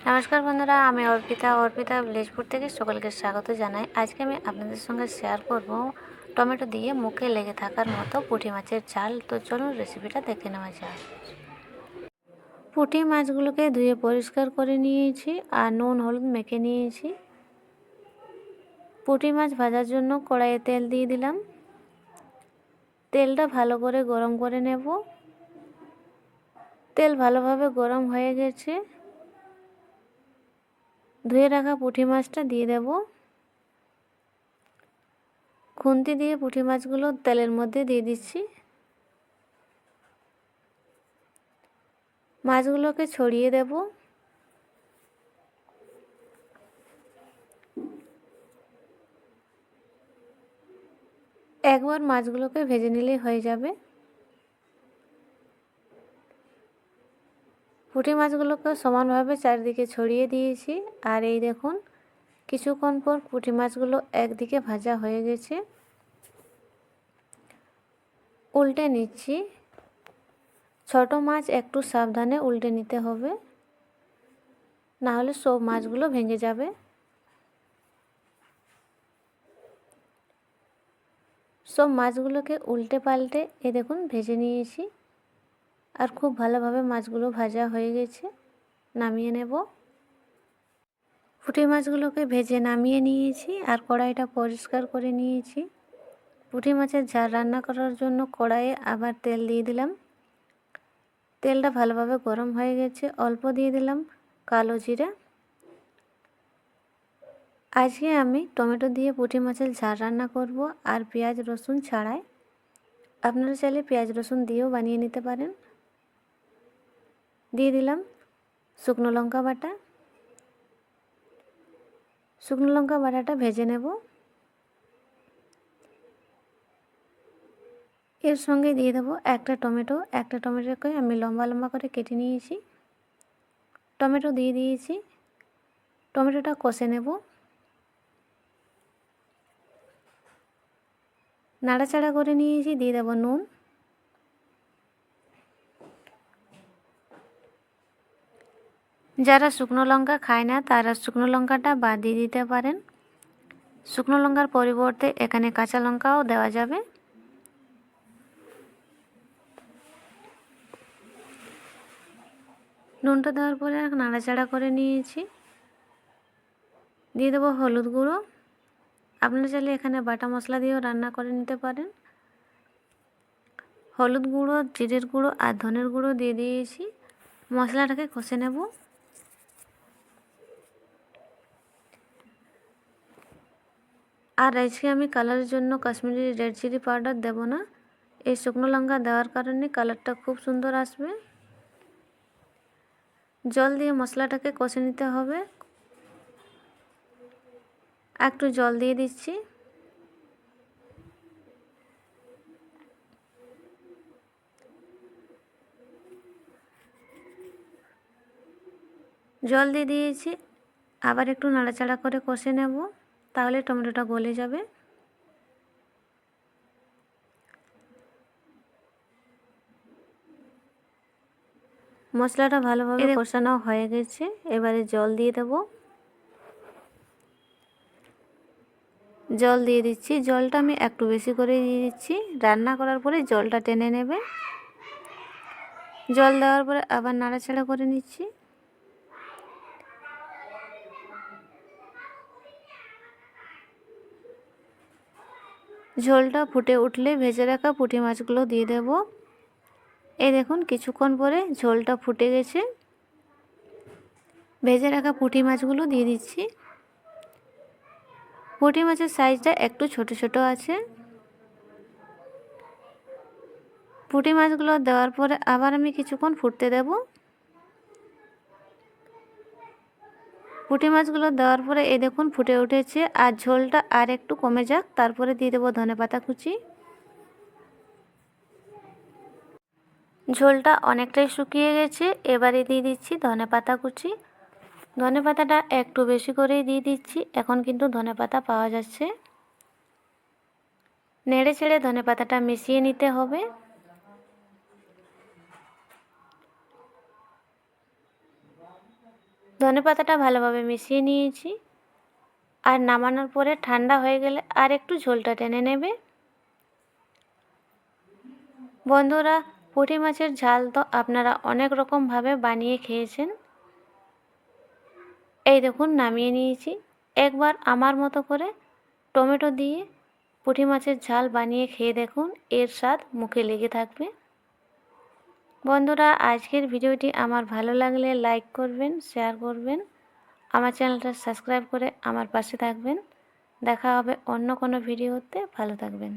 নমস্কার বন্ধুরা, আমি অর্পিতা ভিলেজপুর থেকে সকলকে স্বাগত জানাই। আজকে আমি আপনাদের সঙ্গে শেয়ার করব টমেটো দিয়ে মুখে লেগে থাকার মতো পুঁটি মাছের ঝাল। তো চলুন রেসিপিটা দেখে নেওয়া যাক। পুঁটি মাছগুলোকে ধুয়ে পরিষ্কার করে নিয়েছি আর নুন হলুদ মেখে নিয়েছি। পুঁটি মাছ ভাজার জন্য কড়াইয়ে তেল দিয়ে দিলাম। তেলটা ভালো করে গরম করে নেব। তেল ভালোভাবে গরম হয়ে গেছে। ধুয়ে রাখা পুঁটি মাছটা দিয়ে দেব। খুন্তি দিয়ে পুঁটি মাছগুলো তেলের মধ্যে দিয়ে দিচ্ছি। মাছগুলোকে ছড়িয়ে দেব। একবার মাছগুলোকে ভেজে নিলেই হয়ে যাবে। পুঁটি মাছগুলোকে সমানভাবে চারিদিকে ছড়িয়ে দিয়েছি। আর এই দেখুন, কিছুক্ষণ পর পুঁটি মাছগুলো একদিকে ভাজা হয়ে গেছে। উল্টে নিচ্ছি। ছোট মাছ একটু সাবধানে উল্টে নিতে হবে, না হলে সব মাছগুলো ভেঙে যাবে। সব মাছগুলোকে উল্টে পাল্টে দেখুন ভেজে নিয়েছি। আর খুব ভালোভাবে মাছগুলো ভাজা হয়ে গেছে। নামিয়ে নেব। পুঁটি মাছগুলোকে ভেজে নামিয়ে নিয়েছি আর কড়াইটা পরিষ্কার করে নিয়েছি। পুঁটি মাছের ঝাল রান্না করার জন্য কড়াইয়ে আবার তেল দিয়ে দিলাম। তেলটা ভালোভাবে গরম হয়ে গেছে। অল্প দিয়ে দিলাম কালো জিরা। আজকে আমি টমেটো দিয়ে পুঁটি মাছের ঝাল রান্না করব আর পেঁয়াজ রসুন ছাড়াই। আপনারা চাইলে পেঁয়াজ রসুন দিয়েও বানিয়ে নিতে পারেন। দিয়ে দিলাম শুকনো লঙ্কা বাটা। শুকনো লঙ্কা বাটাটা ভেজে নেব। এর সঙ্গে দিয়ে দেবো একটা টমেটোকে আমি লম্বা লম্বা করে কেটে নিয়েছি। টমেটো দিয়ে দিয়েছি। টমেটোটা কষে নেব। নাড়াচাড়া করে নিয়েছি। দিয়ে দেবো নুন। যারা শুকনো লঙ্কা খায় না তারা শুকনো লঙ্কাটা বাদ দিয়ে দিতে পারেন। শুকনো লঙ্কার পরিবর্তে এখানে কাঁচা লঙ্কাও দেওয়া যাবে। নুনটা দেওয়ার পরে নাড়াচাড়া করে নিয়েছি। দিয়ে দেবো হলুদ গুঁড়ো। আপনারা চাইলে এখানে বাটা মশলা দিয়েও রান্না করে নিতে পারেন। হলুদ গুঁড়ো, জিরের গুঁড়ো আর ধনের গুঁড়ো দিয়ে দিয়েছি। মশলাটাকে কষে নেব। আর আজকে আমি কালারের জন্য কাশ্মীরি রেড চিলি পাউডার দেব না। এই শুকনো লঙ্কা দেওয়ার কারণে কালারটা খুব সুন্দর আসবে। জল দিয়ে মশলাটাকে কষে নিতে হবে। একটু জল দিয়ে দিচ্ছি। জল দিয়ে দিয়েছি। আবার একটু নাড়াচাড়া করে কষে নেব, তাহলে টমেটোটা গলে যাবে। মশলাটা ভালোভাবে কষানো হয়ে গেছে। এবারে জল দিয়ে দেব। জল দিয়ে দিচ্ছি। জলটা আমি একটু বেশি করে দিয়ে দিচ্ছি। রান্না করার পরে জলটা টেনে নেবে। জল দেওয়ার পরে আবার নাড়াচাড়া করে নিচ্ছি। ঝোলটা ফুটে উঠলে ভেজে রাখা পুঁটি মাছগুলো দিয়ে দেব। এই দেখুন, কিছুক্ষণ পরে ঝোলটা ফুটে গেছে। ভেজে রাখা পুঁটি মাছগুলো দিয়ে দিচ্ছি। পুঁটি মাছের সাইজটা একটু ছোট ছোট আছে। পুঁটি মাছগুলো দেওয়ার পরে আবার আমি কিছুক্ষণ ফুটতে দেব। পুঁটি মাছগুলো দেওয়ার পরে এই দেখুন ফুটে উঠেছে। আর ঝোলটা আর একটু কমে যাক, তারপরে দিয়ে দেবো ধনেপাতা কুচি। ঝোলটা অনেকটাই শুকিয়ে গেছে। এবারে দিয়ে দিচ্ছি ধনেপাতা কুচি। ধনেপাতাটা একটু বেশি করেই দিয়ে দিচ্ছি। এখন কিন্তু ধনেপাতা পাওয়া যাচ্ছে। নেড়ে ছেড়ে ধনেপাতাটা মিশিয়ে নিতে হবে। ধনেপাতাটা ভালোভাবে মিশিয়ে নিয়েছি। আর নামানোর পরে ঠান্ডা হয়ে গেলে আর একটু ঝোলটা টেনে নেবে। বন্ধুরা, পুঁটি মাছের ঝাল তো আপনারা অনেক রকমভাবে বানিয়ে খেয়েছেন। এই দেখুন নামিয়ে নিয়েছি। একবার আমার মতো করে টমেটো দিয়ে পুঁটি মাছের ঝাল বানিয়ে খেয়ে দেখুন, এর স্বাদ মুখে লেগে থাকবে। বন্ধুরা, আজকের ভিডিওটি আমার ভালো লাগলে লাইক করবেন, শেয়ার করবেন, আমার চ্যানেলটা সাবস্ক্রাইব করে আমার পাশে থাকবেন। দেখা হবে অন্য কোনো ভিডিওতে। ভালো থাকবেন।